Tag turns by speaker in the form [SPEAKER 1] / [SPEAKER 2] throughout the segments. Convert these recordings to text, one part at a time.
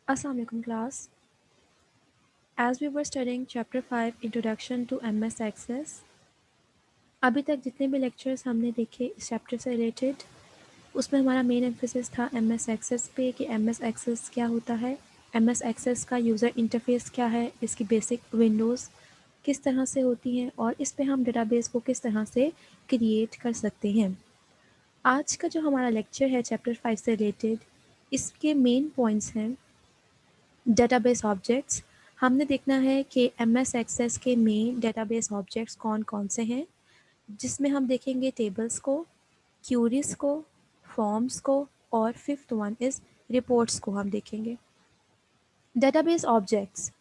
[SPEAKER 1] Assalamualaikum class. As we were studying chapter 5 Introduction to MS Access, अभी तक जितने भी लेक्चर्स हमने देखे इस चैप्टर से रिलेटेड उसमें हमारा मेन एम्फेसिस था MS एक्सेस पे कि MS एक्सेस क्या होता है, MS एक्सेस का यूज़र इंटरफेस क्या है, इसकी बेसिक विंडोज़ किस तरह से होती हैं और इस पे हम डेटाबेस को किस तरह से क्रिएट कर सकते हैं। आज का जो हमारा लेक्चर है चैप्टर 5 से रिलेटेड इसके मेन पॉइंट्स हैं डेटाबेस ऑब्जेक्ट्स। हमने देखना है कि MS एक्सेस के मेन डेटाबेस ऑब्जेक्ट्स कौन कौन से हैं, जिसमें हम देखेंगे टेबल्स को, क्यूरीज को, फॉर्म्स को और फिफ्थ वन इज़ रिपोर्ट्स को हम देखेंगे। डेटाबेस ऑब्जेक्ट्स,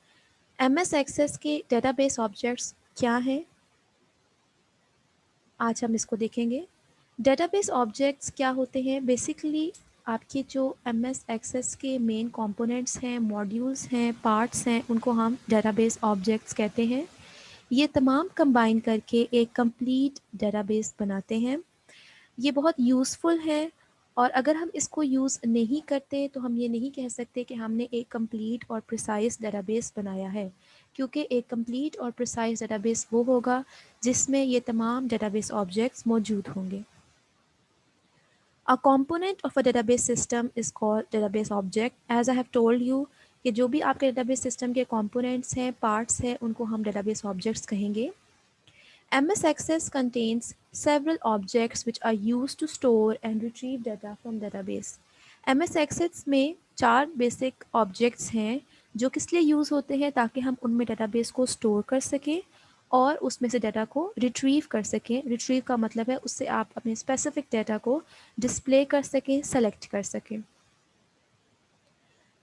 [SPEAKER 1] MS एक्सेस के डेटाबेस ऑब्जेक्ट्स क्या हैं, आज हम इसको देखेंगे। डेटाबेस ऑब्जेक्ट्स क्या होते हैं, बेसिकली आपके जो MS एक्सेस के मेन कंपोनेंट्स हैं, मॉड्यूल्स हैं, पार्ट्स हैं, उनको हम डेटाबेस ऑब्जेक्ट्स कहते हैं। ये तमाम कंबाइन करके एक कंप्लीट डेटाबेस बनाते हैं। ये बहुत यूज़फुल है और अगर हम इसको यूज़ नहीं करते तो हम ये नहीं कह सकते कि हमने एक कंप्लीट और प्रिसाइज डेटाबेस बनाया है, क्योंकि एक कंप्लीट और प्रिसाइज डेटाबेस वो होगा जिसमें ये तमाम डेटाबेस ऑब्जेक्ट्स मौजूद होंगे। A component of a database system is called database object. As I have told you कि जो भी आपके database system के components हैं, parts हैं, उनको हम database objects कहेंगे। MS Access contains several objects which are used to store and retrieve data from database. MS Access में 4 basic objects हैं जो किस लिए यूज़ होते हैं, ताकि हम उनमें database को store कर सकें और उसमें से डाटा को रिट्रीव कर सकें। रिट्रीव का मतलब है उससे आप अपने स्पेसिफिक डाटा को डिस्प्ले कर सकें, सेलेक्ट कर सकें।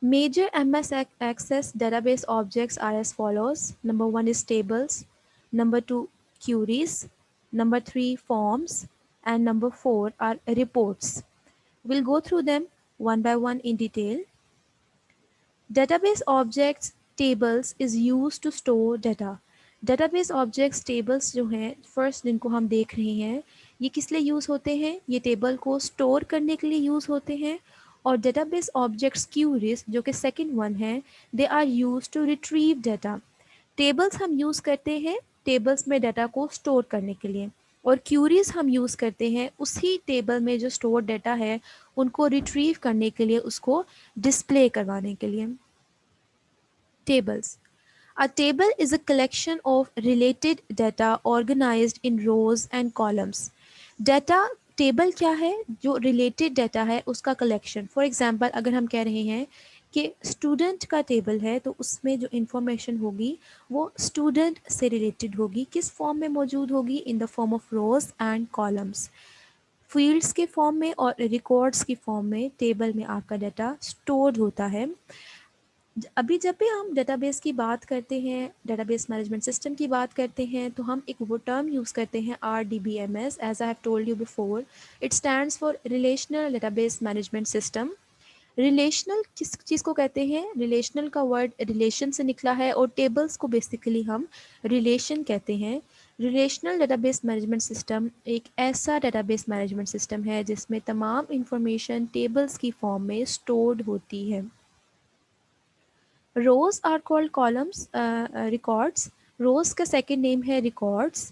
[SPEAKER 1] Major MS Access database objects are as follows. Number 1 is tables, number 2 queries, number 3 forms, and number 4 are reports. We'll go through them one by one in detail. Database objects tables is used to store data. Database objects tables जो हैं first जिनको हम देख रहे हैं, ये किस लिए यूज़ होते हैं, ये टेबल को स्टोर करने के लिए यूज़ होते हैं। और database objects queries जो कि सेकंड वन है, they are use to retrieve data. Tables हम यूज़ करते हैं टेबल्स में डाटा को स्टोर करने के लिए, और क्यूरीज हम यूज़ करते हैं उसी टेबल में जो स्टोर डाटा है उनको रिट्रीव करने के लिए, उसको डिस्प्ले करवाने के लिए। Tables. A table is a collection of related data organized in rows and columns. Data table क्या है, जो रिलेटेड डाटा है उसका कलेक्शन। फॉर एग्जांपल अगर हम कह रहे हैं कि स्टूडेंट का टेबल है तो उसमें जो इंफॉर्मेशन होगी वो स्टूडेंट से रिलेटेड होगी, किस फॉर्म में मौजूद होगी, in the form of rose and columns. Fields के फॉर्म में और रिकॉर्ड्स की फॉर्म में टेबल में आपका डाटा स्टोर्ड होता है। अभी जब भी हम डेटाबेस की बात करते हैं, डेटाबेस मैनेजमेंट सिस्टम की बात करते हैं, तो हम एक वो टर्म यूज़ करते हैं RDBMS। As I have told you before, it stands for relational database management system. Relational किस चीज़ को कहते हैं, रिलेशनल का वर्ड रिलेशन से निकला है और टेबल्स को बेसिकली हम रिलेशन कहते हैं। रिलेशनल डेटाबेस मैनेजमेंट सिस्टम एक ऐसा डेटाबेस मैनेजमेंट सिस्टम है जिसमें तमाम इंफॉर्मेशन टेबल्स की फॉर्म में स्टोर्ड होती है। रोज आर कॉल्ड कॉलम्स, रिकॉर्ड्स। रोज का सेकेंड नेम है records.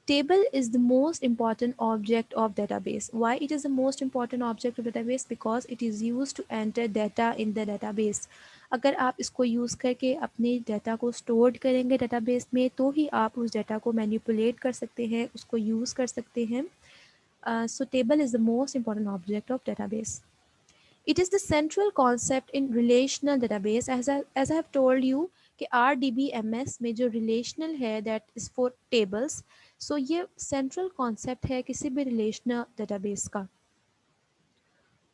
[SPEAKER 1] Table is the most important object of database. Why it is the most important object of database? Because it is used to enter data in the database. अगर आप इसको use करके अपने data को store करेंगे database में तो ही आप उस डाटा को मैनिपुलेट कर सकते हैं, उसको यूज़ कर सकते हैं। सो table is the most important object of database. It is the central concept in relational database. as I have told you कि RDBMS में जो relational है that is for tables, so ये central concept है किसी भी relational database का.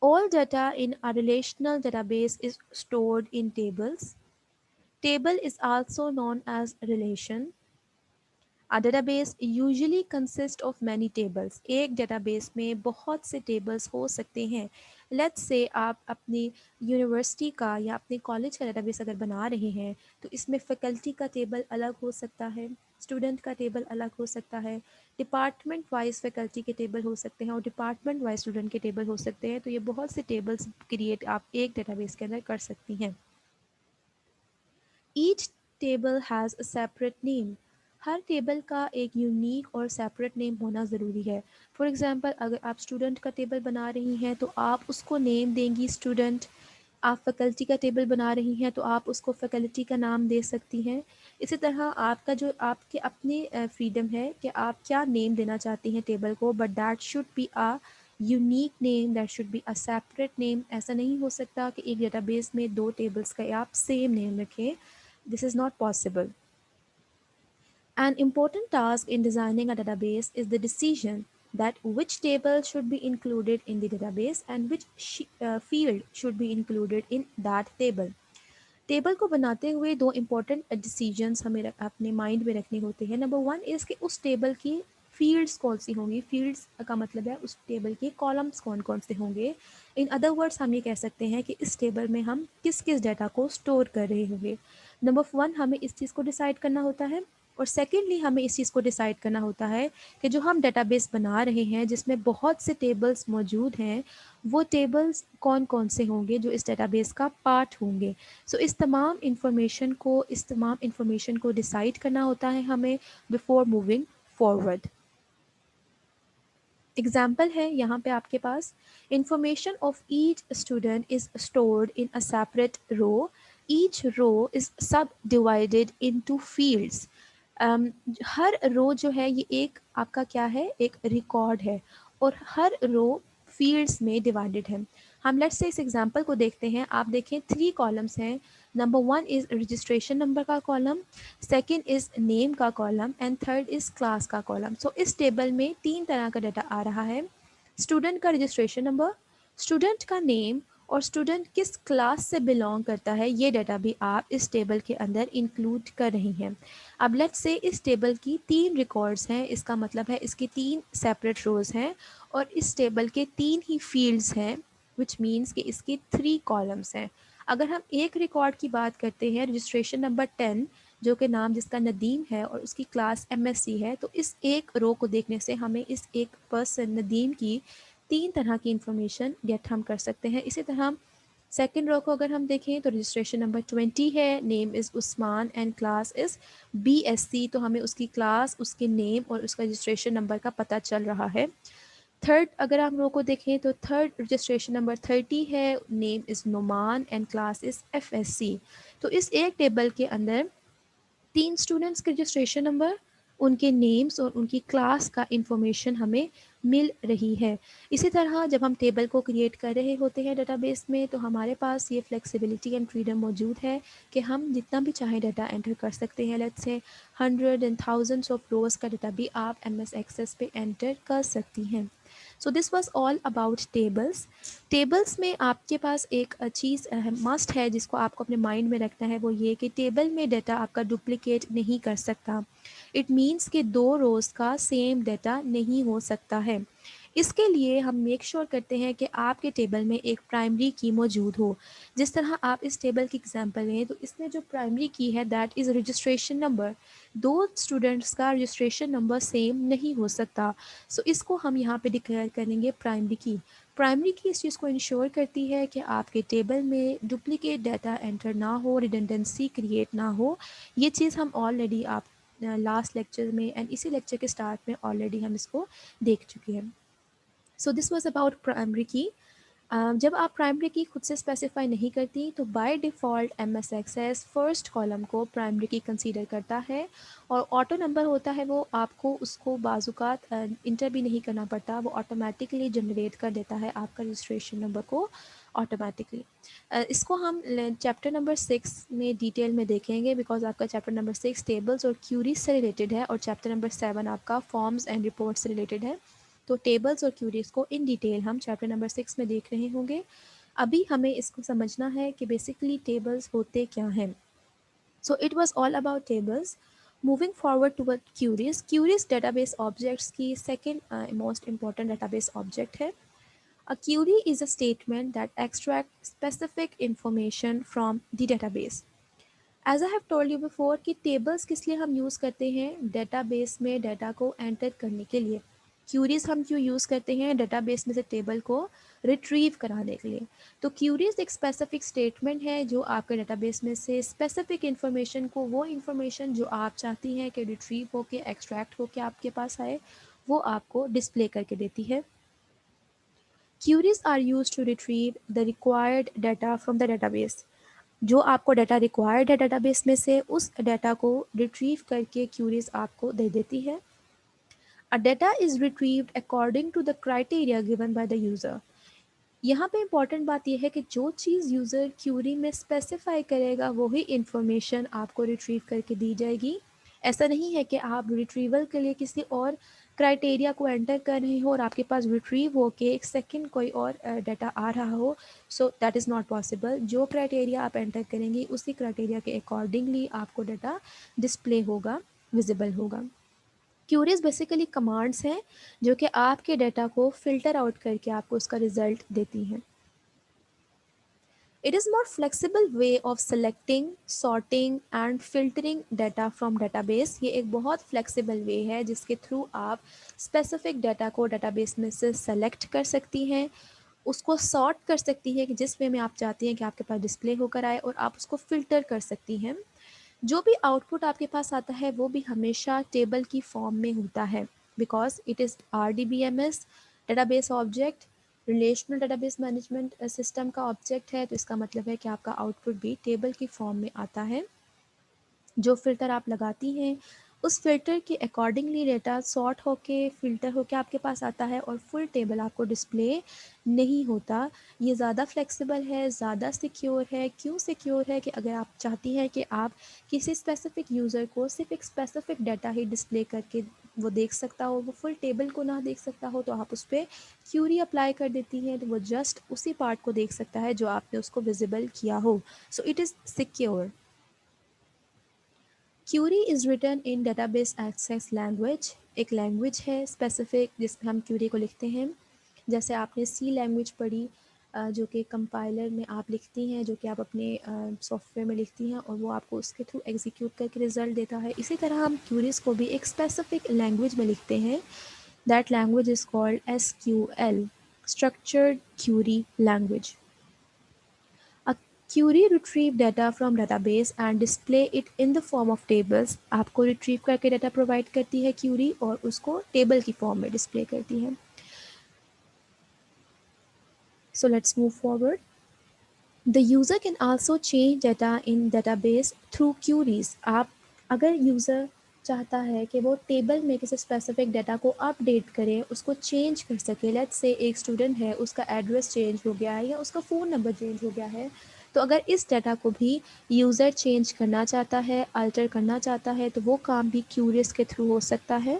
[SPEAKER 1] All data in a relational database is stored in tables. Table is also known as relation. A database usually consists of many tables. एक database में बहुत से tables हो सकते हैं. Let's say आप अपनी यूनिवर्सिटी का या अपने कॉलेज का database अगर बना रहे हैं तो इसमें faculty का table अलग हो सकता है, स्टूडेंट का टेबल अलग हो सकता है, डिपार्टमेंट वाइज फैकल्टी के टेबल हो सकते हैं और डिपार्टमेंट वाइज स्टूडेंट के टेबल हो सकते हैं। तो ये बहुत से टेबल्स क्रिएट आप एक डेटाबेस के अंदर कर सकती हैं। Each table has a separate name. Her table का एक यूनिक और सेपरेट नेम होना ज़रूरी है। फॉर एग्ज़ाम्पल अगर आप स्टूडेंट का टेबल बना रही हैं तो आप उसको नेम देंगी स्टूडेंट। आप फैकल्टी का टेबल बना रही हैं तो आप उसको फैकल्टी का नाम दे सकती हैं। इसी तरह आपका जो आपके अपने फ्रीडम है कि आप क्या नेम देना चाहती हैं टेबल को, but that should be a unique name, that should be a separate name. ऐसा नहीं हो सकता कि एक डेटाबेस में दो टेबल्स का आप सेम नेम रखें। This is not possible. An important task in designing a database is the decision that which table should be included in the database and which field should be included in that table. Table को बनाते हुए दो important decisions हमें अपने mind में रखने होते हैं। नंबर वन इज़ कि उस टेबल की फील्ड्स कौन सी होंगी। फील्ड्स का मतलब है उस टेबल के कॉलम्स कौन कौन से होंगे। इन अदर वर्ड्स हम ये कह सकते हैं कि इस टेबल में हम किस किस डाटा को स्टोर कर रहे होंगे। नंबर वन हमें इस चीज़ को डिसाइड करना होता है। और सेकेंडली हमें इस चीज़ को डिसाइड करना होता है कि जो हम डेटाबेस बना रहे हैं जिसमें बहुत से टेबल्स मौजूद हैं, वो टेबल्स कौन कौन से होंगे जो इस डेटाबेस का पार्ट होंगे। सो इस तमाम इंफॉर्मेशन को डिसाइड करना होता है हमें बिफोर मूविंग फॉरवर्ड। एग्जाम्पल है यहाँ पे आपके पास, information of each student is stored in a separate row. Each row is sub divided into fields. हर रो जो है ये एक आपका क्या है, एक रिकॉर्ड है और हर रो फील्ड्स में डिवाइडेड है। हम लेट्स से इस एग्जांपल को देखते हैं। आप देखें 3 कॉलम्स हैं। नंबर 1 इज़ रजिस्ट्रेशन नंबर का कॉलम, सेकंड इज़ नेम का column and third is class का कॉलम। सो इस टेबल में 3 तरह का डाटा आ रहा है। स्टूडेंट का रजिस्ट्रेशन नंबर, स्टूडेंट का नेम और स्टूडेंट किस क्लास से बिलोंग करता है, ये डाटा भी आप इस टेबल के अंदर इंक्लूड कर रही हैं। अब लेट्स से इस टेबल की 3 रिकॉर्ड्स हैं, इसका मतलब है इसकी 3 सेपरेट रोज़ हैं और इस टेबल के 3 ही फील्ड्स हैं, विच मीन्स कि इसकी 3 कॉलम्स हैं। अगर हम एक रिकॉर्ड की बात करते हैं, रजिस्ट्रेशन नंबर 10, जो कि नाम जिसका नदीम है और उसकी क्लास MSc है, तो इस एक रो को देखने से हमें इस एक पर्सन नदीम की 3 तरह की इंफॉर्मेशन गेट हम कर सकते हैं। इसी तरह सेकेंड रो को अगर हम देखें तो रजिस्ट्रेशन नंबर 20 है, name is Usman and class is BSc, तो हमें उसकी क्लास, उसके नेम और उसका रजिस्ट्रेशन नंबर का पता चल रहा है। थर्ड अगर हम रो को देखें तो थर्ड रजिस्ट्रेशन नंबर 30 है, name is Numan and class is FSC। तो इस एक टेबल के अंदर 3 स्टूडेंट्स के रजिस्ट्रेशन नंबर, उनके नेम्स और उनकी क्लास का इंफॉर्मेशन हमें मिल रही है। इसी तरह जब हम टेबल को क्रिएट कर रहे होते हैं डेटाबेस में, तो हमारे पास ये फ्लेक्सिबिलिटी एंड फ्रीडम मौजूद है कि हम जितना भी चाहें डाटा एंटर कर सकते हैं। Let's say 100 and thousands of rows का डाटा भी आप MS एक्सेस पे एंटर कर सकती हैं। So this was all about tables. Tables में आपके पास एक चीज़ मस्ट है जिसको आपको अपने माइंड में रखना है, वो ये कि टेबल में डाटा आपका डुप्लिकेट नहीं कर सकता। इट मीन्स कि 2 रोज़ का सेम डाटा नहीं हो सकता है। इसके लिए हम मेक श्योर करते हैं कि आपके टेबल में एक प्राइमरी की मौजूद हो। जिस तरह आप इस टेबल की एग्जांपल लें तो इसमें जो प्राइमरी की है that is registration number. 2 students का रजिस्ट्रेशन नंबर सेम नहीं हो सकता। सो इसको हम यहाँ पे डिक्लेयर करेंगे प्राइमरी की। प्राइमरी की इस चीज़ को इंश्योर करती है कि आपके टेबल में डुप्लिकेट डाटा एंटर ना हो, रिडंडेंसी क्रिएट ना हो। ये चीज़ हम ऑलरेडी आप लास्ट लेक्चर में एंड इसी लेक्चर के स्टार्ट में ऑलरेडी हम इसको देख चुके हैं। So this was about primary की। जब आप प्राइमरी की खुद से स्पेसिफाई नहीं करती तो by default MS access first column को प्राइमरी की कंसीडर करता है और ऑटो नंबर होता है वो आपको उसको बाज़ात इंटर भी नहीं करना पड़ता, वो ऑटोमेटिकली जनरेट कर देता है आपका रजिस्ट्रेशन नंबर को ऑटोमेटिकली। इसको हम चैप्टर नंबर 6 में डिटेल में देखेंगे बिकॉज आपका चैप्टर नंबर 6 टेबल्स और क्यूरीज से रिलेटेड है और चैप्टर नंबर 7 आपका फॉर्म्स एंड रिपोर्ट से रिलेटेड है। तो टेबल्स और क्यूरीज को इन डिटेल हम चैप्टर नंबर 6 में देख रहे होंगे। अभी हमें इसको समझना है कि बेसिकली टेबल्स होते क्या हैं। So it was all about tables. Moving forward toward queries, queries database objects की second most important database object है। A query is a statement that extracts specific information from the database. As I have told you before कि tables किस लिए हम use करते हैं, database में data को एंटर करने के लिए। क्यूरीज हम क्यों यूज़ करते हैं डेटाबेस में से टेबल को रिट्रीव कराने के लिए। तो क्यूरीज एक स्पेसिफिक स्टेटमेंट है जो आपके डेटाबेस में से स्पेसिफिक इन्फॉर्मेशन को, वो इन्फॉर्मेशन जो आप चाहती हैं कि रिट्रीव होके एक्सट्रैक्ट होके आपके पास आए, वो आपको डिस्प्ले करके देती है। Queries are use to retrieve the required data from the database. जो आपको डाटा रिक्वायर्ड है डेटाबेस में से, उस डाटा को रिट्रीव करके क्यूरीज आपको दे देती है। A data is retrieved according to the criteria given by the user. यहाँ पे इम्पॉर्टेंट बात यह है कि जो चीज़ यूज़र क्यूरी में स्पेसिफाई करेगा वही इंफॉर्मेशन आपको रिट्रीव करके दी जाएगी। ऐसा नहीं है कि आप रिट्रीवल के लिए किसी और क्राइटेरिया को एंटर कर रहे हो और आपके पास रिट्रीव हो के एक सेकंड कोई और डाटा आ रहा हो। So that is not possible. जो क्राइटेरिया आप एंटर करेंगे उसी क्राइटेरिया के अकॉर्डिंगली आपको डाटा डिस्प्ले होगा, विजिबल होगा। क्यूरीज बेसिकली कमांड्स हैं जो कि आपके डाटा को फिल्टर आउट करके आपको उसका रिजल्ट देती हैं। It is more flexible way of selecting, sorting and filtering data from database। ये एक बहुत फ्लेक्सिबल वे है जिसके थ्रू आप स्पेसिफिक डाटा को डेटाबेस में से सेलेक्ट कर सकती हैं, उसको सॉर्ट कर सकती है कि जिस वे में आप चाहती हैं कि आपके पास डिस्प्ले होकर आए, और आप उसको फिल्टर कर सकती हैं। जो भी आउटपुट आपके पास आता है वो भी हमेशा टेबल की फॉर्म में होता है, because it is RDBMS database object, relational database management system का ऑब्जेक्ट है। तो इसका मतलब है कि आपका आउटपुट भी टेबल की फॉर्म में आता है। जो फ़िल्टर आप लगाती हैं उस फ़िल्टर के अकॉर्डिंगली डेटा सॉर्ट होके फ़िल्टर होके आपके पास आता है और फुल टेबल आपको डिस्प्ले नहीं होता। ये ज़्यादा फ्लेक्सिबल है, ज़्यादा सिक्योर है। क्यों सिक्योर है? कि अगर आप चाहती हैं कि आप किसी स्पेसिफिक यूज़र को सिर्फ एक स्पेसिफिक डाटा ही डिस्प्ले करके वो देख सकता हो, वो फुल टेबल को ना देख सकता हो, तो आप उस पर क्यूरी अप्लाई कर देती हैं तो वो जस्ट उसी पार्ट को देख सकता है जो आपने उसको विजिबल किया हो। So it is secure. Query is written in database access language. एक लैंग्वेज है स्पेसिफिक जिसमें हम क्यूरी को लिखते हैं। जैसे आपने सी लैंग्वेज पढ़ी, जो कि कंपाइलर में आप लिखती हैं, जो कि आप अपने सॉफ्टवेयर में लिखती हैं और वो आपको उसके थ्रू एग्जीक्यूट करके रिजल्ट देता है। इसी तरह हम क्यूरीज को भी एक स्पेसिफिक लैंग्वेज में लिखते हैं। That language is called SQL, structured Curie language. A query retrieve data from database and display it in the form of tables। आपको रिट्रीव करके डाटा प्रोवाइड करती है क्यूरी और उसको टेबल की फॉर्म में डिस्प्ले करती है। So let's move forward. The user can also change data in database through queries। आप अगर यूज़र चाहता है कि वो टेबल में किसी स्पेसिफिक डाटा को अपडेट करे, उसको चेंज कर सके। लेट्स से एक स्टूडेंट है, उसका एड्रेस चेंज हो गया है या उसका फ़ोन नंबर चेंज हो गया है, तो अगर इस डाटा को भी यूज़र चेंज करना चाहता है, अल्टर करना चाहता है, तो वो काम भी क्यूरीज के थ्रू हो सकता है।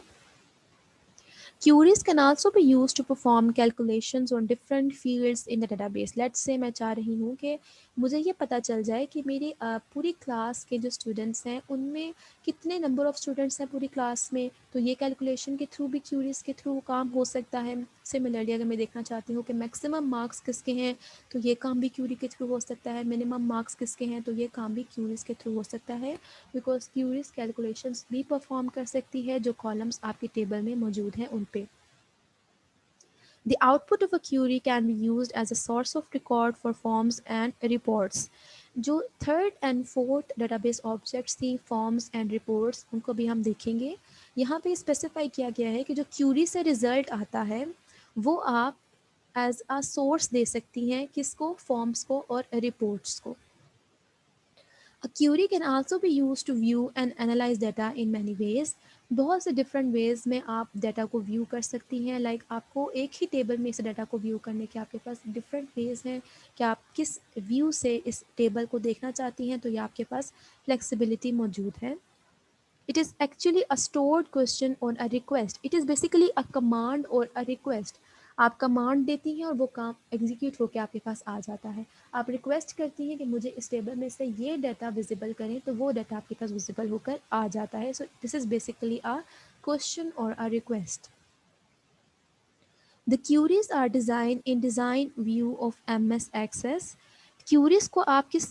[SPEAKER 1] Queries can also be used to perform calculations on different fields in the database। Let's say मैं चाह रही हूँ कि मुझे ये पता चल जाए कि मेरी पूरी क्लास के जो स्टूडेंट्स हैं उनमें कितने नंबर ऑफ़ स्टूडेंट्स हैं पूरी क्लास में, तो ये कैलकुलेशन के थ्रू भी क्यूरीज के थ्रू काम हो सकता है। सिमिलरली अगर मैं देखना चाहती हूँ कि मैक्सिमम मार्क्स किसके हैं, तो ये काम भी क्यूरी के थ्रू हो सकता है। मिनिमम मार्क्स किसके हैं, तो ये काम भी क्यूरीज के थ्रू हो सकता है, बिकॉज क्यूरीज कैलकुलेशंस भी परफॉर्म कर सकती है जो कॉलम्स आपके टेबल में मौजूद हैं उन पे। The output of a query can be used as a source of record for forms and reports। जो third and fourth database objects थी, फॉर्म्स एंड रिपोर्ट्स, उनको भी हम देखेंगे। यहाँ पे स्पेसिफाई किया गया है कि जो क्यूरी से रिजल्ट आता है वो आप एज अ सोर्स दे सकती हैं, किसको? फॉर्म्स को और रिपोर्ट्स को। A query can also be used to view and analyze data in many ways। बहुत से डिफरेंट वेज में आप डाटा को व्यू कर सकती हैं। लाइक आपको एक ही टेबल में इस डाटा को व्यू करने के आपके पास डिफरेंट वेज हैं कि आप किस व्यू से इस टेबल को देखना चाहती हैं, तो ये आपके पास फ्लेक्सिबिलिटी मौजूद है। It is actually a stored question or a request। It is basically a command or a request। आप कमांड देती हैं और वो काम एग्जीक्यूट होकर आपके पास आ जाता है। आप रिक्वेस्ट करती हैं कि मुझे इस टेबल में से ये डाटा विजिबल करें, तो वो डाटा आपके पास विजिबल होकर आ जाता है। So this is basically a question और a request. The queries are designed in design view of MS Access। Queries को आप किस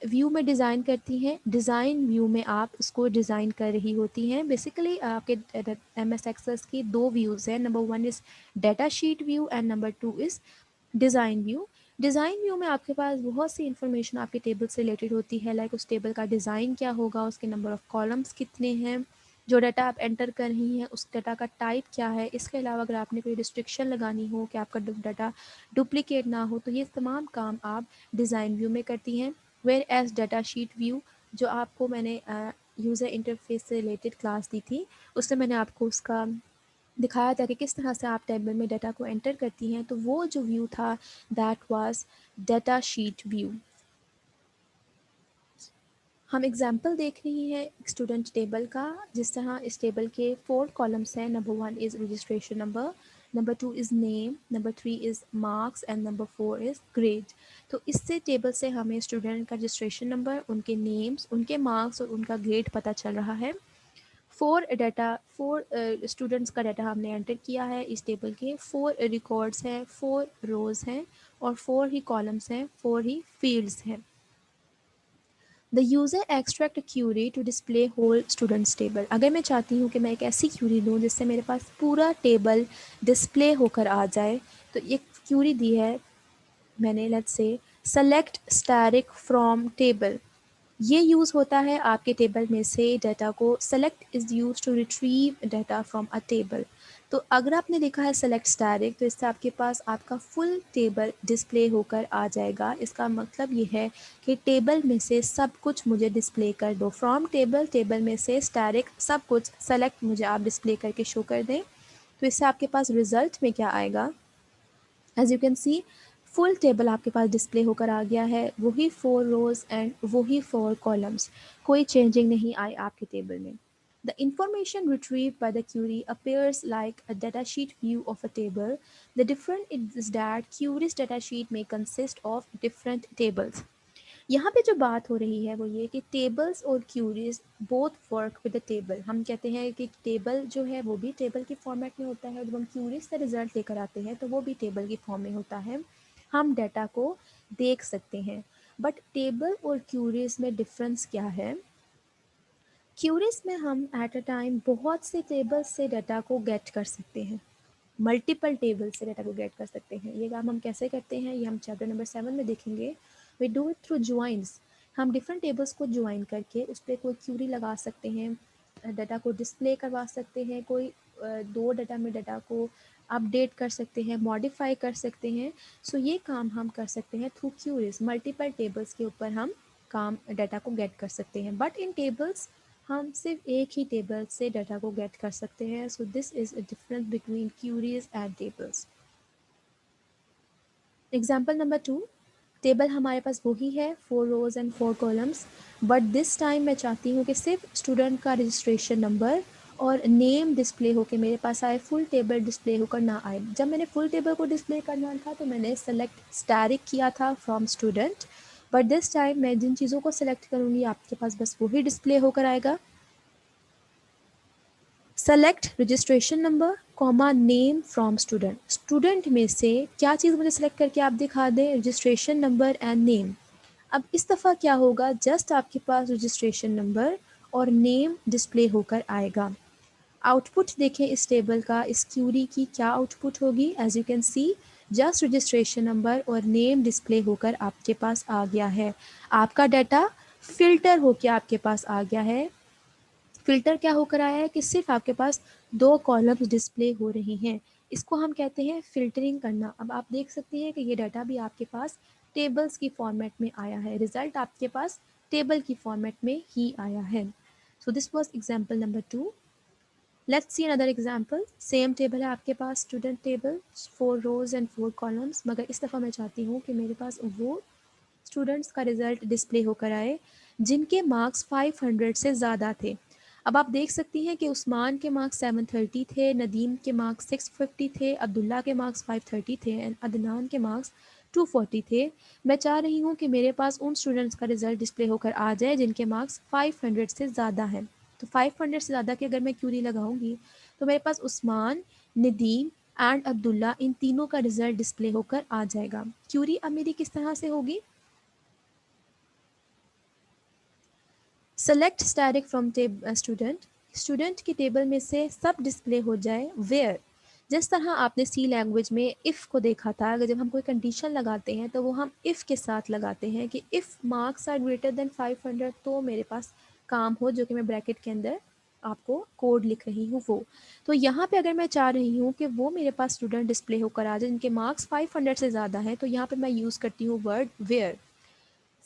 [SPEAKER 1] व्यू में डिज़ाइन करती हैं? डिज़ाइन व्यू में आप उसको डिज़ाइन कर रही होती हैं। बेसिकली आपके एम एस एक्सेस की दो व्यूज़ हैं, number one is data sheet view and number two is design view. Design view में आपके पास बहुत सी इंफॉर्मेशन आपके टेबल से रिलेटेड होती है, लाइक उस टेबल का डिज़ाइन क्या होगा, उसके नंबर ऑफ़ कॉलम्स कितने हैं, जो डाटा आप एंटर कर रही हैं उस डाटा का टाइप क्या है। इसके अलावा अगर आपने कोई रिस्ट्रिक्शन लगानी हो कि आपका डाटा डुप्लीकेट ना हो, तो ये तमाम काम आप डिज़ाइन व्यू में करती हैं। Whereas data sheet view, जो आपको मैंने यूज़र इंटरफेस से रिलेटेड क्लास दी थी, उससे मैंने आपको उसका दिखाया था कि किस तरह से आप टेबल में डाटा को एंटर करती हैं। तो वो जो व्यू था, that was data sheet view. हम एग्जाम्पल देख रही हैं स्टूडेंट टेबल का, जिस तरह इस टेबल के 4 कॉलम्स हैं। Number 1 is registration number, number 2 is name, number 3 is marks and number 4 is grade. तो इससे टेबल से हमें स्टूडेंट का रजिस्ट्रेशन नंबर, उनके नेम्स, उनके मार्क्स और उनका ग्रेड पता चल रहा है। 4 स्टूडेंट्स का डाटा हमने एंटर किया है। इस टेबल के 4 रिकॉर्ड्स हैं, 4 रोज़ हैं और 4 ही कॉलम्स हैं, 4 ही फील्ड्स हैं। The user extract query to display whole students table. अगर मैं चाहती हूँ कि मैं एक ऐसी क्यूरी दूँ जिससे मेरे पास पूरा टेबल डिस्प्ले होकर आ जाए, तो एक क्यूरी दी है मैंने, let's say select static from table. ये यूज़ होता है आपके टेबल में से डाटा को, select is use to retrieve data from a table. तो अगर आपने लिखा है सेलेक्ट स्टैटिक, तो इससे आपके पास आपका फुल टेबल डिस्प्ले होकर आ जाएगा। इसका मतलब ये है कि टेबल में से सब कुछ मुझे डिस्प्ले कर दो, फ्रॉम टेबल, टेबल में से स्टैटिक सब कुछ सेलेक्ट मुझे आप डिस्प्ले करके शो कर दें। तो इससे आपके पास रिजल्ट में क्या आएगा, as you can see full table आपके पास डिस्प्ले होकर आ गया है, वही 4 रोज एंड वही 4 कॉलम्स, कोई चेंजिंग नहीं आई आपके टेबल में। The information retrieved by the query appears like a datasheet view of a table. The difference is that query's datasheet may consist of different tables. यहाँ पे जो बात हो रही है वो ये कि टेबल्स और queries both work with the table. हम कहते हैं कि टेबल जो है वो भी टेबल के फॉर्मेट में होता है, जब हम क्यूरीज से रिजल्ट लेकर आते हैं तो वो भी टेबल की फॉर्म में होता है, हम डाटा को देख सकते हैं। बट टेबल और क्यूरीज में डिफरेंस क्या है? क्यूरीज में हम एट अ टाइम बहुत से टेबल से डाटा को गेट कर सकते हैं, मल्टीपल टेबल से डाटा को गेट कर सकते हैं। ये काम हम कैसे करते हैं, ये हम चैप्टर नंबर 7 में देखेंगे। We do it through joins. हम डिफरेंट टेबल्स को ज्वाइन करके उस पर कोई क्यूरी लगा सकते हैं, डाटा को डिस्प्ले करवा सकते हैं, कोई दो डाटा में डाटा को अपडेट कर सकते हैं, मॉडिफाई कर सकते हैं। सो ये काम हम कर सकते हैं थ्रू क्यूरीज। मल्टीपल टेबल्स के ऊपर हम काम डाटा को गेट कर सकते हैं, बट इन टेबल्स हम सिर्फ एक ही टेबल से डाटा को गेट कर सकते हैं। So this is a difference between queries and tables. Example number 2, table हमारे पास वही है, 4 rows and 4 columns, but this time मैं चाहती हूँ कि सिर्फ स्टूडेंट का रजिस्ट्रेशन नंबर और नेम डिस्प्ले होकर मेरे पास आए, फुल टेबल डिस्प्ले होकर ना आए। जब मैंने फुल टेबल को डिस्प्ले करना था तो मैंने सेलेक्ट स्टैटिक किया था from student, but this time मैं जिन चीज़ों को सेलेक्ट करूँगी आपके पास बस वही डिस्प्ले होकर आएगा। Select registration number comma name from student. Student में से क्या चीज़ मुझे सेलेक्ट करके आप दिखा दें, रजिस्ट्रेशन नंबर एंड नेम। अब इस दफ़ा क्या होगा, जस्ट आपके पास रजिस्ट्रेशन नंबर और नेम डिस्प्ले होकर आएगा। आउटपुट देखें इस टेबल का, इस क्यूरी की क्या आउटपुट होगी। As you can see just registration number और नेम डिस्प्ले होकर आपके पास आ गया है। आपका डाटा फिल्टर होकर आपके पास आ गया है। फ़िल्टर क्या होकर आया है कि सिर्फ आपके पास 2 कॉलम्स डिस्प्ले हो रही हैं। इसको हम कहते हैं फ़िल्टरिंग करना। अब आप देख सकते हैं कि ये डाटा भी आपके पास टेबल्स की फॉर्मेट में आया है, रिज़ल्ट आपके पास टेबल की फॉर्मेट में ही आया है। So this was example number 2। Let's see another example. Same table है आपके पास, student table, 4 rows and 4 columns, मगर इस दफ़ा मैं चाहती हूँ कि मेरे पास वो स्टूडेंट्स का रिज़ल्ट डिस्प्ले होकर आए जिनके मार्क्स 500 से ज़्यादा थे। अब आप देख सकती हैं कि उस्मान के मार्क्स 730 थे, नदीम के मार्क्स 650 थे, अब्दुल्ला के मार्क्स 530 थे एंड अदनान के मार्क्स 240 थे। मैं चाह रही हूँ कि मेरे पास उन स्टूडेंट्स का रिज़ल्ट डिस्प्ले होकर आ जाए जिनके मार्क्स 500 से ज़्यादा हैं। तो 500 से ज़्यादा की अगर मैं क्यूरी लगाऊंगी तो मेरे पास उस्मान, नदीम एंड अब्दुल्ला, इन तीनों का रिज़ल्ट डिस्प्ले होकर आ जाएगा। क्यूरी अब मेरी किस तरह से होगी, select static from student, student की टेबल में से सब डिस्प्ले हो जाए वेयर। जिस तरह आपने सी लैंग्वेज में इफ़ को देखा था, अगर जब हम कोई कंडीशन लगाते हैं तो वो हम इफ़ के साथ लगाते हैं कि if marks are greater than 500 तो मेरे पास काम हो, जो कि मैं ब्रैकेट के अंदर आपको कोड लिख रही हूँ वो। तो यहाँ पे अगर मैं चाह रही हूँ कि वो मेरे पास स्टूडेंट डिस्प्ले होकर आ जाए जिनके मार्क्स 500 से ज़्यादा हैं, तो यहाँ पे मैं यूज़ करती हूँ word where.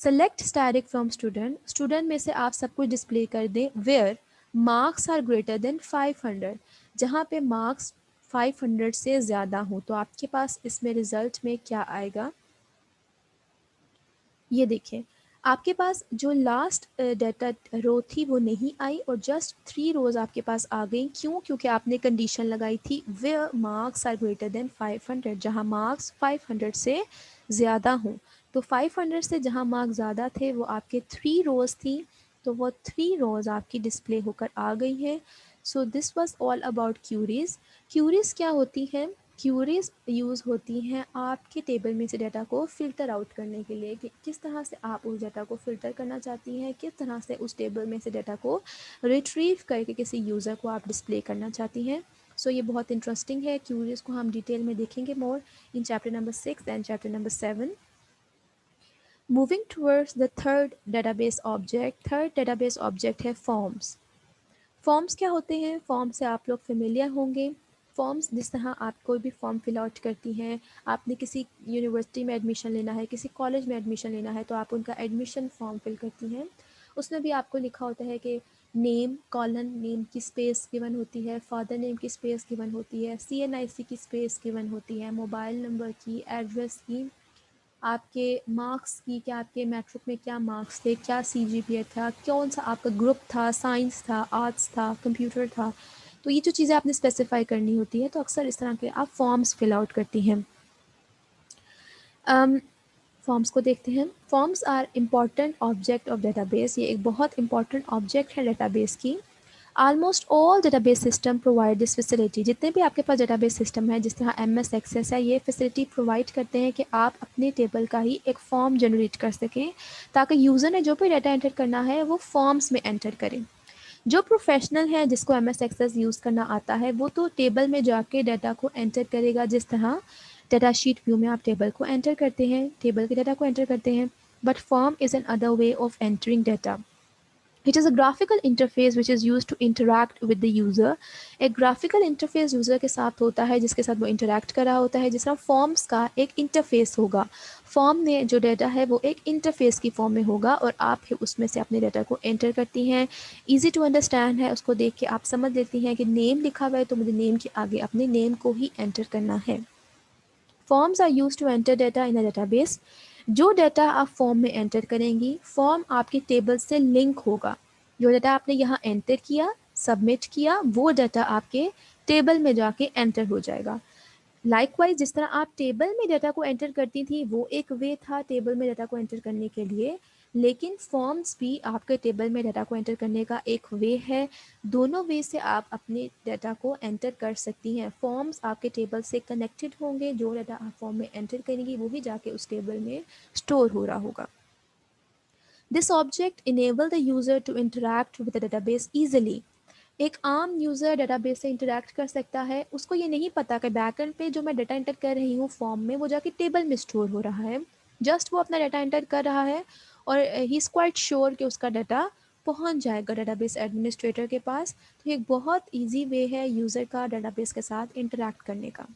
[SPEAKER 1] Select static from student, student में से आप सब कुछ डिस्प्ले कर दें where marks are greater than 500, जहाँ पे मार्क्स 500 से ज़्यादा हो। तो आपके पास इसमें रिजल्ट में क्या आएगा, ये देखें। आपके पास जो लास्ट डाटा रो थी वो नहीं आई और जस्ट 3 रोज आपके पास आ गई। क्यों? क्योंकि आपने कंडीशन लगाई थी where marks are greater than 500, जहाँ मार्क्स 500 से ज़्यादा हों। तो 500 से जहाँ मार्क्स ज़्यादा थे वो आपके 3 रोज थी, तो वो 3 रोज आपकी डिस्प्ले होकर आ गई हैं। So this was all about queries. Queries क्या होती हैं? क्यूरीज यूज़ होती हैं आपके टेबल में से डाटा को फ़िल्टर आउट करने के लिए, कि किस तरह से आप उस डाटा को फ़िल्टर करना चाहती हैं, किस तरह से उस टेबल में से डाटा को रिट्रीव करके किसी यूज़र को आप डिस्प्ले करना चाहती हैं। सो ये बहुत इंटरेस्टिंग है। क्यूरीज को हम डिटेल में देखेंगे more in chapter number 6 and chapter number 7। Moving towards the third database object, third database object है फॉर्म्स। फॉर्म्स क्या होते हैं? फॉर्म से आप लोग फेमिलियर होंगे। फॉर्म्स जिस तरह आप कोई भी फॉर्म फिल आउट करती हैं, आपने किसी यूनिवर्सिटी में एडमिशन लेना है, किसी कॉलेज में एडमिशन लेना है, तो आप उनका एडमिशन फॉर्म फिल करती हैं। उसमें भी आपको लिखा होता है कि नेम कॉलन, नेम की स्पेस गिवन होती है, फादर नेम की स्पेस गिवन होती है, CNIC की स्पेस गिवन होती है, मोबाइल नंबर की, एड्रेस की, आपके मार्क्स की, क्या आपके मैट्रिक में क्या मार्क्स थे, क्या CGPA था, कौन सा आपका ग्रुप था, साइंस था, आर्ट्स था, कंप्यूटर था। तो ये जो चीज़ें आपने स्पेसिफाई करनी होती है, तो अक्सर इस तरह के आप फॉर्म्स फिल आउट करती हैं। फॉर्म्स को देखते हैं। Forms are important object of database, ये एक बहुत इंपॉर्टेंट ऑब्जेक्ट है डेटाबेस की। Almost all database system provide this facility, जितने भी आपके पास डेटाबेस सिस्टम है, जिस तरह MS एक्सेस है, ये फैसिलिटी प्रोवाइड करते हैं कि आप अपने टेबल का ही एक फॉर्म जनरेट कर सकें, ताकि यूज़र ने जो भी डाटा एंटर करना है वो फॉर्म्स में एंटर करें। जो प्रोफेशनल है जिसको MS एक्सेस यूज़ करना आता है, वो तो टेबल में जाके डाटा को एंटर करेगा, जिस तरह डाटा शीट व्यू में आप टेबल को एंटर करते हैं, टेबल के डाटा को एंटर करते हैं। But form is an other way of entering data. It is a graphical interface which is used to interact with the user. एक ग्राफिकल इंटरफेस यूज़र के साथ होता है जिसके साथ वो इंटरेक्ट कर रहा होता है, जिस तरह फॉर्म्स का एक इंटरफेस होगा। फॉर्म में जो डाटा है वो एक इंटरफेस की फॉर्म में होगा और आप फिर उसमें से अपने डाटा को एंटर करती हैं। ईजी टू अंडरस्टैंड है, उसको देख के आप समझ लेती हैं कि नेम लिखा हुआ है तो मुझे नेम के आगे अपने नेम को ही एंटर करना है। Forms are use to enter data in a database. जो डाटा आप फॉर्म में एंटर करेंगी, फॉर्म आपके टेबल से लिंक होगा। जो डाटा आपने यहाँ एंटर किया, सबमिट किया, वो डाटा आपके टेबल में जाके एंटर हो जाएगा। लाइकवाइज जिस तरह आप टेबल में डाटा को एंटर करती थी, वो एक वे था टेबल में डाटा को एंटर करने के लिए, लेकिन फॉर्म्स भी आपके टेबल में डाटा को एंटर करने का एक वे है। दोनों वे से आप अपने डाटा को एंटर कर सकती हैं। फॉर्म्स आपके टेबल से कनेक्टेड होंगे, जो डाटा आप फॉर्म में एंटर करेंगी वो ही जाके उस टेबल में स्टोर हो रहा होगा। This object enable the user to interact with the database easily. एक आम यूज़र डेटाबेस से इंटरैक्ट कर सकता है, उसको ये नहीं पता कि बैकएंड पे जो मैं डाटा एंटर कर रही हूँ फॉर्म में, वो जाके टेबल में स्टोर हो रहा है। जस्ट वो अपना डाटा एंटर कर रहा है और ही इज़ क्वाइट श्योर कि उसका डाटा पहुँच जाएगा डेटाबेस एडमिनिस्ट्रेटर के पास। तो एक बहुत ईजी वे है यूज़र का डेटाबेस के साथ इंटरैक्ट करने का।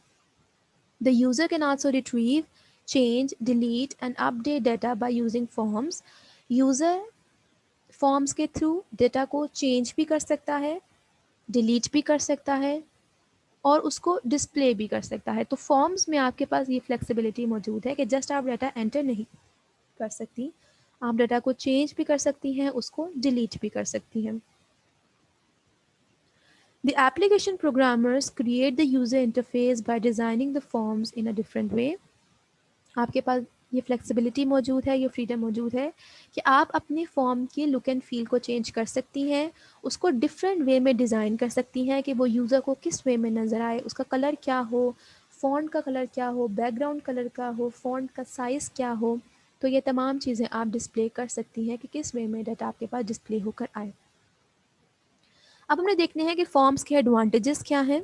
[SPEAKER 1] The user can also retrieve, change, delete and update data by using forms. User forms के थ्रू डाटा को चेंज भी कर सकता है, डिलीट भी कर सकता है और उसको डिस्प्ले भी कर सकता है। तो फॉर्म्स में आपके पास ये फ्लेक्सिबिलिटी मौजूद है कि जस्ट आप डाटा एंटर नहीं कर सकती, आप डाटा को चेंज भी कर सकती हैं, उसको डिलीट भी कर सकती हैं। The application programmers create the user interface by designing the forms in a different way. आपके पास ये फ्लेक्सिबिलिटी मौजूद है, ये फ्रीडम मौजूद है कि आप अपने फॉर्म की लुक एंड फील को चेंज कर सकती हैं, उसको डिफरेंट वे में डिज़ाइन कर सकती हैं कि वो यूज़र को किस वे में नज़र आए, उसका कलर क्या हो, फ़ॉन्ट का कलर क्या हो, बैकग्राउंड कलर क्या हो, फ़ॉन्ट का साइज़ क्या हो, तो ये तमाम चीज़ें आप डिस्प्ले कर सकती हैं कि किस वे में डाटा आपके पास डिस्प्ले होकर आए। अब हमने देखने हैं कि फॉर्म्स के एडवांटेजेस क्या हैं।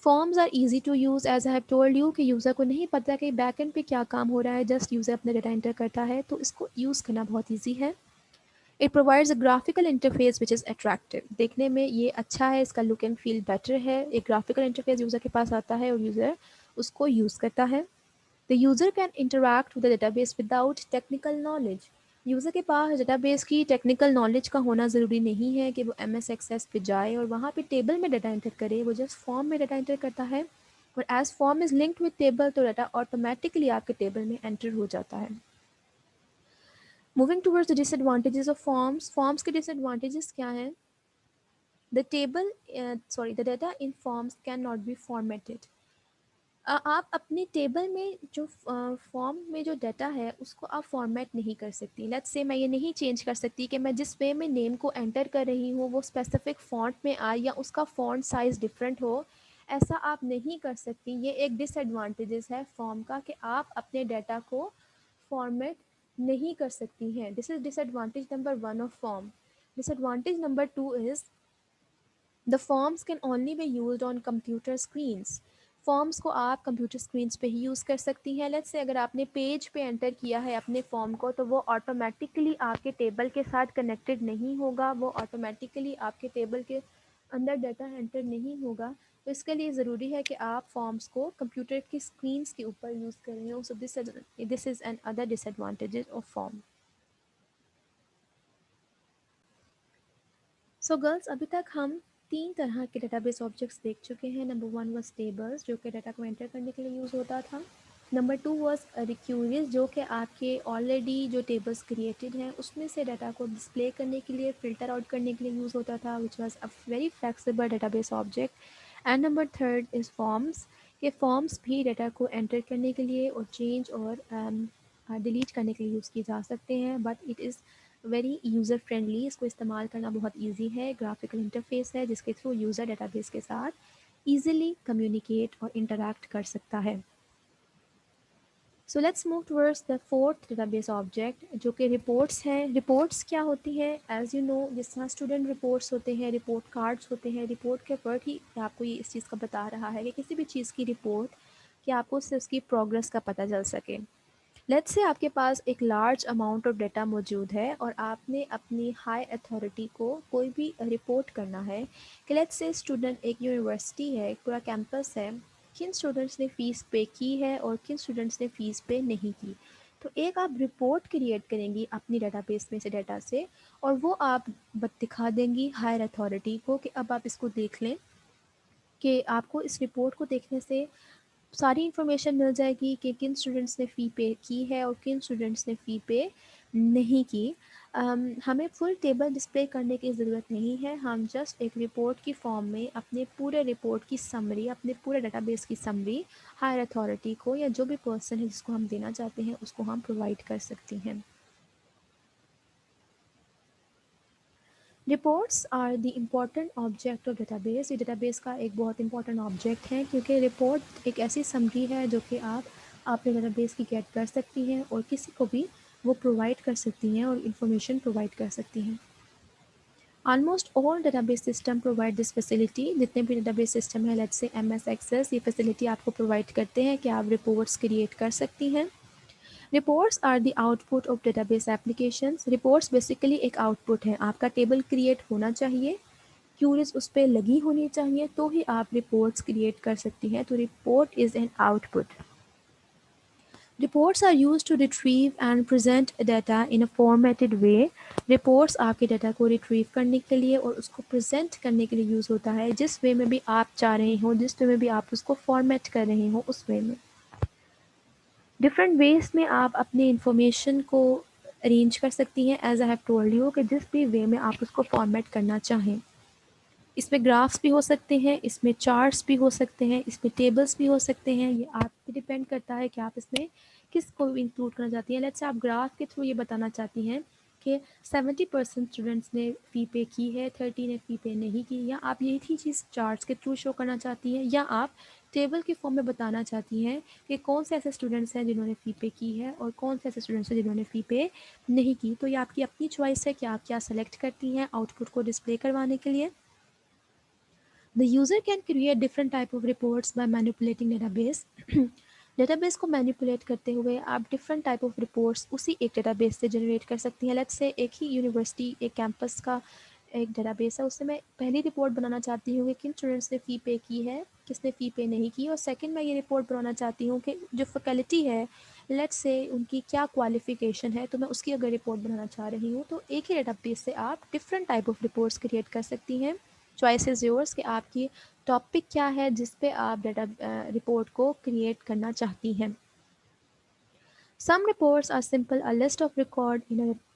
[SPEAKER 1] Forms are easy to use as I have told you कि यूज़र को नहीं पता कि बैकएंड पे क्या काम हो रहा है, जस्ट यूज़र अपना डाटा एंटर करता है, तो इसको यूज़ करना बहुत ईजी है। It provides a graphical interface which is attractive. देखने में ये अच्छा है, इसका लुक एंड फील बेटर है। एक ग्राफिकल इंटरफेस यूज़र के पास आता है और यूज़र उसको यूज़ करता है। The user can interact with the database without technical knowledge. User के पास डेटाबेस की टेक्निकल नॉलेज का होना ज़रूरी नहीं है कि वो एम एस एक्सेस पे जाए और वहाँ पे टेबल में डाटा एंटर करे। वो जस्ट फॉर्म में डाटा एंटर करता है और as form is linked with table, तो डाटा ऑटोमेटिकली आपके टेबल में एंटर हो जाता है। Moving towards the disadvantages of forms. Forms के डिसएडवांटेजेस क्या हैं? The table sorry the data in forms can not be formatted. आप अपने टेबल में जो फॉर्म में जो डाटा है उसको आप फॉर्मेट नहीं कर सकती। लेट्स से मैं ये नहीं चेंज कर सकती कि मैं जिस वे में नेम को एंटर कर रही हूँ वो स्पेसिफिक फॉन्ट में आए या उसका फॉन्ट साइज़ डिफरेंट हो। ऐसा आप नहीं कर सकती। ये एक डिसएडवांटेजेस है फॉर्म का कि आप अपने डाटा को फॉर्मेट नहीं कर सकती हैं। This is disadvantage number one of form. Disadvantage number two is the forms can only be used on computer screens. Forms को आप कंप्यूटर स्क्रीन्स पे ही यूज़ कर सकती हैं। लेट्स से अगर आपने पेज पे एंटर किया है अपने फॉर्म को, तो वो ऑटोमेटिकली आपके टेबल के साथ कनेक्टेड नहीं होगा, वो ऑटोमेटिकली आपके टेबल के अंदर डाटा एंटर नहीं होगा। तो इसके लिए ज़रूरी है कि आप फॉर्म्स को कंप्यूटर की स्क्रीन्स के ऊपर यूज़ कर रहे हो। सो this is an other disadvantages of form. So girls, अभी तक हम 3 तरह के डेटाबेस ऑब्जेक्ट्स देख चुके हैं। नंबर 1 वाज़ टेबल्स, जो कि डाटा को एंटर करने के लिए यूज़ होता था। नंबर 2 वाज़ रिक्यूरीज, जो कि आपके ऑलरेडी जो टेबल्स क्रिएटेड हैं उसमें से डाटा को डिस्प्ले करने के लिए, फ़िल्टर आउट करने के लिए यूज़ होता था, which was a very flexible database object. And number third is forms, के फॉर्म्स भी डाटा को एंटर करने के लिए और चेंज और डिलीट करने के लिए यूज़ किए जा सकते हैं, but it is very user friendly. इसको इस्तेमाल करना बहुत ईजी है। ग्राफिकल इंटरफेस है जिसके थ्रू यूज़र डेटाबेस के साथ ईजिली कम्युनिकेट और इंटरैक्ट कर सकता है। So let's move towards the fourth database object, जो कि रिपोर्ट्स हैं। रिपोर्ट्स क्या होती हैं? एज यू नो, जिस तरह स्टूडेंट रिपोर्ट्स होते हैं, रिपोर्ट कार्ड्स होते हैं, रिपोर्ट के वर्ड ही आपको ये इस चीज़ का बता रहा है कि किसी भी चीज़ की रिपोर्ट, कि आपको उससे उसकी प्रोग्रेस का पता चल सके। लेट्स से आपके पास एक लार्ज अमाउंट ऑफ डेटा मौजूद है और आपने अपनी हाई अथॉरिटी को कोई भी रिपोर्ट करना है कि लेट्स से स्टूडेंट, एक यूनिवर्सिटी है, एक पूरा कैंपस है, किन स्टूडेंट्स ने फ़ीस पे की है और किन स्टूडेंट्स ने फ़ीस पे नहीं की। तो एक आप रिपोर्ट क्रिएट करेंगी अपनी डेटाबेस में से डाटा से, और वो आप दिखा देंगी हायर अथॉरिटी को कि अब आप इसको देख लें, कि आपको इस रिपोर्ट को देखने से सारी इन्फॉर्मेशन मिल जाएगी कि किन स्टूडेंट्स ने फ़ी पे की है और किन स्टूडेंट्स ने फ़ी पे नहीं की। हमें फुल टेबल डिस्प्ले करने की ज़रूरत नहीं है। हम जस्ट एक रिपोर्ट की फॉर्म में अपने पूरे रिपोर्ट की समरी, अपने पूरे डेटाबेस की समरी हायर अथॉरिटी को या जो भी पर्सन है जिसको हम देना चाहते हैं उसको हम प्रोवाइड कर सकते हैं। Reports are the important object of database. ये डेटाबेस का एक बहुत इंपॉर्टेंट ऑब्जेक्ट है, क्योंकि रिपोर्ट एक ऐसी समरी है जो कि आप अपने डेटाबेस की गेट कर सकती हैं और किसी को भी वो प्रोवाइड कर सकती हैं और इन्फॉर्मेशन प्रोवाइड कर सकती हैं। Almost all database system provide this facility. जितने भी डेटाबेस सिस्टम है, let's say M S access, ये फैसिलिटी आपको प्रोवाइड करते हैं कि आप रिपोर्ट्स क्रिएट कर सकती हैं। Reports are the output of database applications. Reports basically एक आउटपुट है। आपका टेबल क्रिएट होना चाहिए, क्यूरीज उस पर लगी होनी चाहिए, तो ही आप रिपोर्ट्स क्रिएट कर सकती हैं। तो report is an output. Reports are use to retrieve and present data in a formatted way. Reports आपके डाटा को रिट्रीव करने के लिए और उसको प्रेजेंट करने के लिए यूज़ होता है, जिस वे में भी आप चाह रहे हो, जिस वे में भी आप उसको फॉर्मेट कर रहे हो, उस वे में। डिफरेंट वेज में आप अपनी इंफॉर्मेशन को अरेंज कर सकती हैं, as I have told you, कि जिस भी वे में आप उसको फॉर्मेट करना चाहें। इसमें ग्राफ्स भी हो सकते हैं, इसमें चार्ट्स भी हो सकते हैं, इसमें टेबल्स भी हो सकते हैं। ये आप पे डिपेंड करता है कि आप इसमें किसको इंक्लूड करना चाहती हैं। लेट्स से आप ग्राफ के थ्रू ये बताना चाहती हैं कि 70% स्टूडेंट्स ने फ़ी पे की है, 30 ने फ़ी पे नहीं की, या आप यही थी चीज़ चार्ट्स के थ्रू शो करना चाहती हैं, या आप टेबल की फॉर्म में बताना चाहती हैं कि कौन से ऐसे स्टूडेंट्स हैं जिन्होंने फ़ी पे की है और कौन से ऐसे स्टूडेंट्स हैं जिन्होंने फ़ी पे नहीं की। तो ये आपकी अपनी चॉइस है कि आप क्या सेलेक्ट करती हैं आउटपुट को डिस्प्ले करवाने के लिए। The user can create different type of reports by manipulating database. Database को मैनिपुलेट करते हुए आप डिफरेंट टाइप ऑफ रिपोर्ट्स उसी एक डेटाबेस से जनरेट कर सकती हैं। लेट्स से एक ही यूनिवर्सिटी एक कैंपस का एक डेटाबेस है, उससे मैं पहली रिपोर्ट बनाना चाहती हूँ कि किन स्टूडेंट्स ने फ़ी पे की है, किसने फ़ी पे नहीं की, और सेकंड मैं ये रिपोर्ट बनाना चाहती हूँ कि जो फैकल्टी है लेट्स से उनकी क्या क्वालिफ़िकेशन है, तो मैं उसकी अगर रिपोर्ट बनाना चाह रही हूँ तो एक ही डेटाबेस से आप different type of reports create कर सकती हैं। चॉइस इज़ योर्स कि आपकी टॉपिक क्या है जिस पे आप डेटा रिपोर्ट को क्रिएट करना चाहती हैं। Some reports are simple a list of record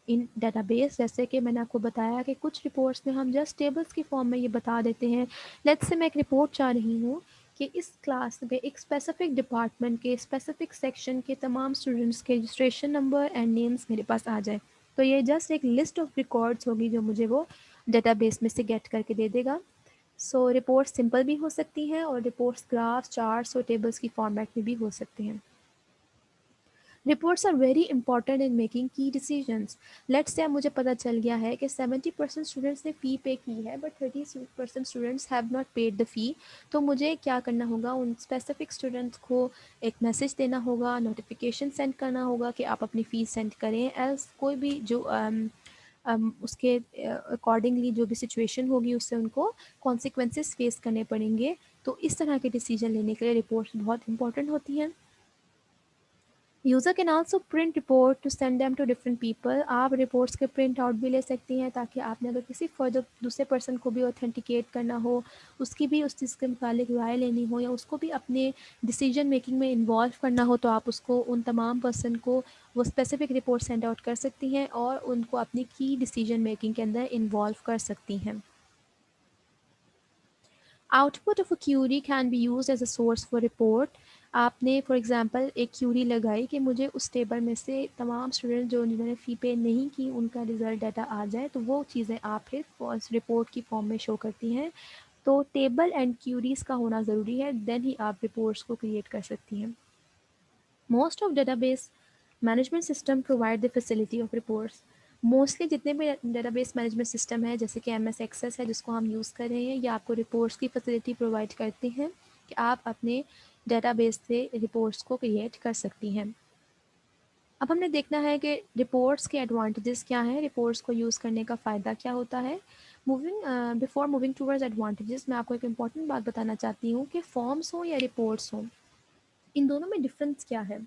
[SPEAKER 1] in database, जैसे कि मैंने आपको बताया कि कुछ रिपोर्ट्स में हम जस्ट टेबल्स की फॉर्म में ये बता देते हैं। लेट्स से मैं एक रिपोर्ट चाह रही हूँ कि इस क्लास में एक स्पेसिफिक डिपार्टमेंट के स्पेसिफिक सेक्शन के तमाम स्टूडेंट्स के रजिस्ट्रेशन नंबर एंड नेम्स मेरे पास आ जाए। तो ये जस्ट एक लिस्ट ऑफ रिकॉर्ड्स होगी जो मुझे वो डेटाबेस में से गेट करके दे देगा। सो रिपोर्ट सिंपल भी हो सकती हैं और रिपोर्ट्स ग्राफ्स, चार्ट्स और टेबल्स की फॉर्मेट में भी हो सकती हैं। Reports are very important in making key decisions. Let's say अब मुझे पता चल गया है कि 70% स्टूडेंट्स ने फ़ी पे की है but 30% students have not paid the fee. तो मुझे क्या करना होगा, उन स्पेसिफिक स्टूडेंट्स को एक मैसेज देना होगा, नोटिफिकेशन सेंड करना होगा कि आप अपनी फ़ीस सेंड करें। एल्स कोई भी जो उसके अकॉर्डिंगली जो भी सिचुएशन होगी उससे उनको कॉन्सिक्वेंसेस फेस करने पड़ेंगे। तो इस तरह के डिसीजन लेने के लिए रिपोर्ट्स बहुत इंपॉर्टेंट होती हैं। User can also print report to send them to different people. आप रिपोर्ट्स के प्रिंट आउट भी ले सकती हैं ताकि आपने अगर किसी फर्दर दूसरे पर्सन को भी ऑथेंटिकेट करना हो, उसकी भी उस चीज़ के मुतालिक राय लेनी हो या उसको भी अपने डिसीजन मेकिंग में इन्वॉल्व करना हो, तो आप उसको उन तमाम पर्सन को वो स्पेसिफिक रिपोर्ट सेंड आउट कर सकती हैं और उनको अपनी की डिसीजन मेकिंग के अंदर इन्वॉल्व कर सकती हैं। Output of a query can be use as a source for report. आपने फॉर एग्जांपल एक क्यूरी लगाई कि मुझे उस टेबल में से तमाम स्टूडेंट जो जिन्होंने फ़ी पे नहीं की उनका रिज़ल्ट डाटा आ जाए, तो वो चीज़ें आप फिर रिपोर्ट की फॉर्म में शो करती हैं। तो टेबल एंड क्यूरीज का होना ज़रूरी है, देन ही आप रिपोर्ट्स को क्रिएट कर सकती हैं। Most of database management system provide the facility of reports. Mostly जितने भी डेटाबेस मैनेजमेंट सिस्टम है जैसे कि एम एस एक्सेस है जिसको हम यूज़ कर रहे हैं, ये आपको रिपोर्ट्स की फैसिलिटी प्रोवाइड करते हैं कि आप अपने डेटाबेस से रिपोर्ट्स को क्रिएट कर सकती हैं। अब हमने देखना है कि रिपोर्ट्स के एडवांटेजेस क्या हैं, रिपोर्ट्स को यूज़ करने का फ़ायदा क्या होता है। बिफोर मूविंग टूवर्ड्स एडवांटेजेस, मैं आपको एक इम्पॉर्टेंट बात बताना चाहती हूँ कि फॉर्म्स हो या रिपोर्ट्स हो, इन दोनों में डिफरेंस क्या है।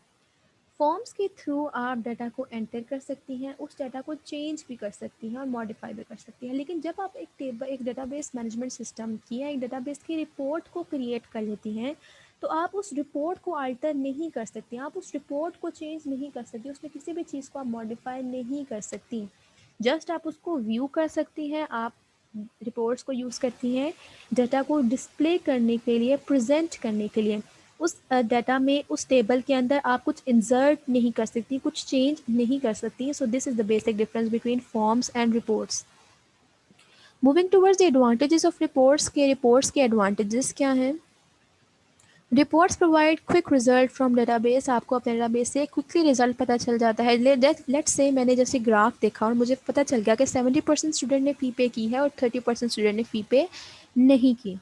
[SPEAKER 1] फॉर्म्स के थ्रू आप डाटा को एंटर कर सकती हैं, उस डाटा को चेंज भी कर सकती हैं और मॉडिफाई भी कर सकती हैं। लेकिन जब आप एक डेटाबेस मैनेजमेंट सिस्टम की या एक डेटाबेस की रिपोर्ट को क्रिएट कर लेती हैं, तो आप उस रिपोर्ट को अल्टर नहीं कर सकती, आप उस रिपोर्ट को चेंज नहीं कर सकती, उसमें किसी भी चीज़ को आप मॉडिफाई नहीं कर सकती। जस्ट आप उसको व्यू कर सकती हैं। आप रिपोर्ट्स को यूज़ करती हैं डाटा को डिस्प्ले करने के लिए, प्रेजेंट करने के लिए। उस डाटा में, उस टेबल के अंदर आप कुछ इंसर्ट नहीं कर सकती, कुछ चेंज नहीं कर सकती। सो this is the basic difference between forms and reports. Moving towards the advantages of reports के एडवांटेजेस क्या हैं। Reports provide quick result from database. आपको अपने डेटाबेस से क्विकली रिजल्ट पता चल जाता है। लेट्स से मैंने जैसे ग्राफ देखा और मुझे पता चल गया कि 70% स्टूडेंट ने फ़ी पे की है और 30% स्टूडेंट ने फ़ी पे नहीं की।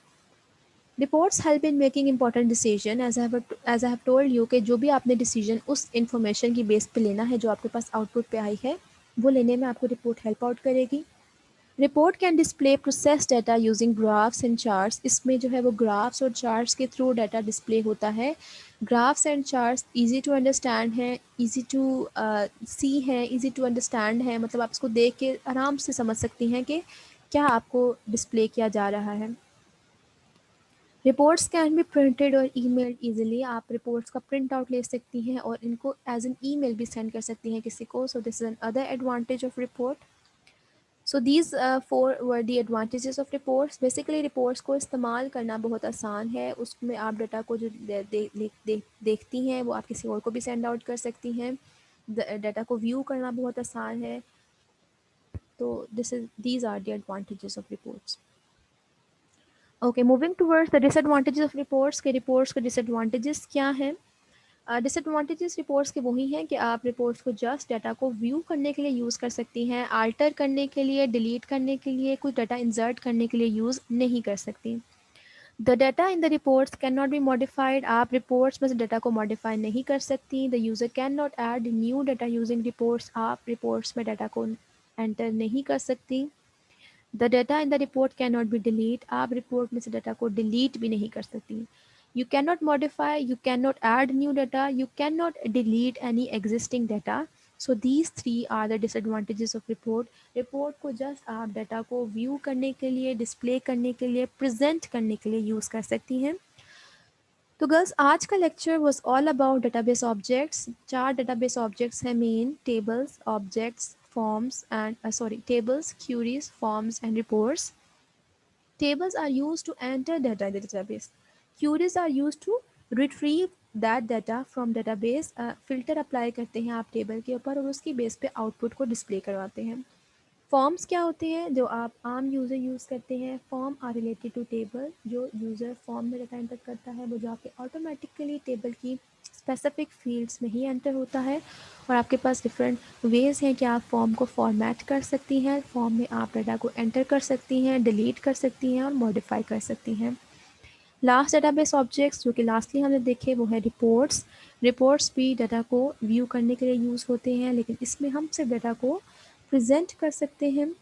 [SPEAKER 1] Reports help in making important decision. As I have told you कि जो भी आपने डिसीजन उस इन्फॉर्मेशन की बेस पे लेना है जो आपके पास आउटपुट पे आई है, वो लेने में आपको रिपोर्ट हेल्प आउट करेगी। Report can display process data using graphs and charts. इसमें जो है वो ग्राफ्स और चार्ट्स के थ्रू डाटा डिस्प्ले होता है। Graphs and charts easy to understand हैं, इजी टू सी हैं, इजी टू अंडरस्टैंड है, मतलब आप इसको देख के आराम से समझ सकती हैं कि क्या आपको डिस्प्ले किया जा रहा है। रिपोर्ट्स कैन बी प्रिंटेड और ईमेल्ड ईजिली। आप रिपोर्ट्स का प्रिंट आउट ले सकती हैं और इनको एज एन ईमेल भी सेंड कर सकती हैं किसी को। सो this is an other advantage of report. So these four were the advantages of reports. Basically reports को इस्तेमाल करना बहुत आसान है, उसमें आप डाटा को जो देखती हैं वो आप किसी और को भी सेंड आउट कर सकती हैं। डाटा को व्यू करना बहुत आसान है। तो this is these are the advantages of reports. Okay, moving towards the disadvantages of reports के रिपोर्ट्स के डिसएडवांटेजेस क्या हैं? डिसएडवांटेजेस रिपोर्ट्स के वही हैं कि आप रिपोर्ट्स को जस्ट डाटा को व्यू करने के लिए यूज़ कर सकती हैं, आल्टर करने के लिए, डिलीट करने के लिए, कुछ डाटा इंसर्ट करने के लिए यूज़ नहीं कर सकती। The data in the reports can not be modified, आप रिपोर्ट्स में से डाटा को मॉडिफाई नहीं कर सकती। The user can not add new data using reports, आप रिपोर्ट्स में डाटा को एंटर नहीं कर सकती। The data in the report can not B delete, आप रिपोर्ट में से डाटा को डिलीट भी नहीं कर सकती। You can not modify, you can not add new data, you can not delete any existing data. So these three are the disadvantages of report. Report को just आप डाटा को व्यू करने के लिए, डिस्प्ले करने के लिए, प्रेजेंट करने के लिए यूज़ कर सकती हैं। तो गर्ल्स, आज का lecture was all about database objects. चार डेटाबेस ऑब्जेक्ट्स हैं main: tables, objects, forms and tables, queries, forms and reports. Tables are used to enter data in the database. Queries are used to retrieve that data from database. Filter apply करते हैं आप table के ऊपर और उसकी base पे output को display करवाते हैं। फॉर्म्स क्या होते हैं? जो आप आम यूज़र यूज़ करते हैं। Form are related to table, जो यूज़र फॉर्म में डाटा एंटर करता है वो जाके ऑटोमेटिकली टेबल की स्पेसिफिक फील्ड्स में ही एंटर होता है। और आपके पास डिफरेंट वेज़ हैं कि आप फॉर्म को फॉर्मेट कर सकती हैं, फॉर्म में आप डाटा को एंटर कर सकती हैं, डिलीट कर सकती हैं और मॉडिफाई कर सकती हैं। लास्ट डेटाबेस ऑब्जेक्ट्स जो कि लास्टली हमने देखे वो है रिपोर्ट्स। रिपोर्ट्स भी डाटा को व्यू करने के लिए यूज़ होते हैं, लेकिन इसमें हम सिर्फ डाटा को प्रेजेंट कर सकते हैं,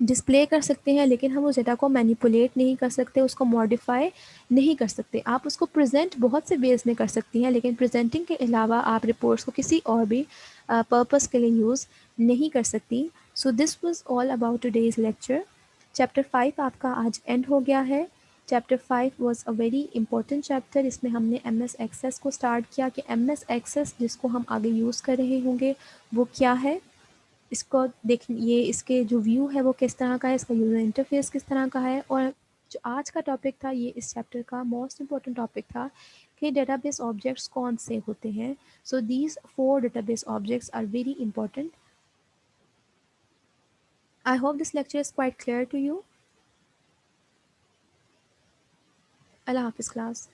[SPEAKER 1] डिस्प्ले कर सकते हैं, लेकिन हम उस डाटा को मैनिपुलेट नहीं कर सकते, उसको मॉडिफाई नहीं कर सकते। आप उसको प्रेजेंट बहुत से वेज में कर सकती हैं, लेकिन प्रेजेंटिंग के अलावा आप रिपोर्ट्स को किसी और भी पर्पस के लिए यूज़ नहीं कर सकती। सो this was all about today's lecture. Chapter 5 आपका आज एंड हो गया है। Chapter 5 was a very important chapter. इसमें हमने एम एस एक्सेस को स्टार्ट किया कि एम एस एक्सेस जिसको हम आगे यूज़ कर रहे होंगे वो क्या है, इसको देख ये इसके जो व्यू है वो किस तरह का है, इसका यूज़र इंटरफेस किस तरह का है। और जो आज का टॉपिक था ये इस चैप्टर का मोस्ट इम्पॉर्टेंट टॉपिक था कि डेटाबेस ऑब्जेक्ट्स कौन से होते हैं। So these 4 database objects are very important. I hope this lecture is quite clear to you. अल्लाह हाफिज़ क्लास।